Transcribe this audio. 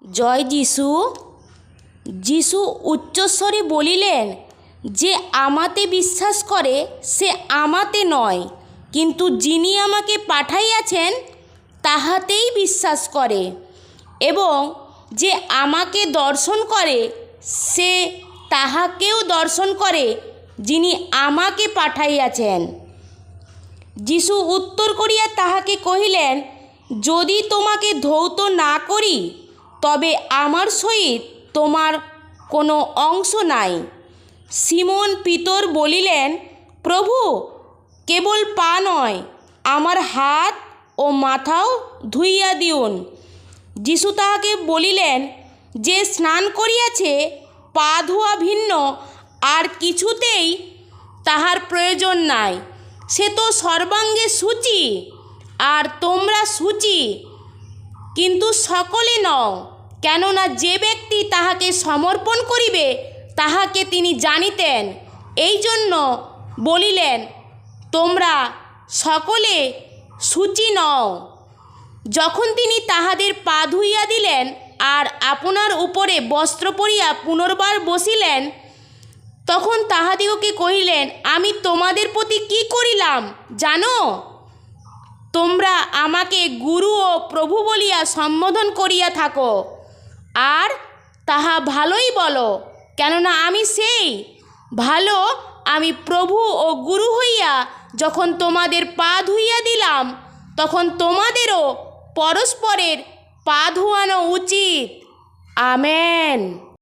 জয় যিশু। যিশু উচ্চস্বরে বলিলেন যে আমাতে বিশ্বাস করে সে আমাতে নয়, কিন্তু যিনি আমাকে পাঠাইয়াছেন তাহাতেই বিশ্বাস করে, এবং যে আমাকে দর্শন করে সে তাহাকেও দর্শন করে যিনি আমাকে পাঠাইয়াছেন। যিশু উত্তর করিয়া তাহাকে কহিলেন, যদি তোমাকে ধৌত না করি তবে আমার সহিত তোমার কোনো অংশ নাই। সিমন পিতর বলিলেন, প্রভু, কেবল পা নয়, আমার হাত ও মাথাও ধুইয়া দিউন। যিশু তাহাকে বলিলেন, যে স্নান করিয়াছে পা ধোয়া ভিন্ন আর কিছুতেই তাহার প্রয়োজন নাই, সে তো সর্বাঙ্গে শুচি, আর তোমরা শুচি, কিন্তু সকলে নও, কেননা যে ব্যক্তি তাহাকে সমর্পণ করিবে তাহাকে তিনি জানিতেন। এই জন্য বলিলেন, তোমরা সকলে শুচি নও। যখন তিনি তাহাদের পা ধুইয়া দিলেন আর আপনার উপরে বস্ত্র পরিয়া পুনর্বার বসিলেন, তখন তাহাদিগকে কহিলেন, আমি তোমাদের প্রতি কি করিলাম জানো? তোমরা আমাকে গুরু ও প্রভু বলিয়া সম্বোধন করিয়া থাকো, আর তাহা ভালোই বলো, কেননা আমি সেই ভালো। আমি প্রভু ও গুরু হইয়া যখন তোমাদের পা ধুইয়া দিলাম, তখন তোমাদেরও পরস্পরের পা ধোয়ানো উচিত। আমেন।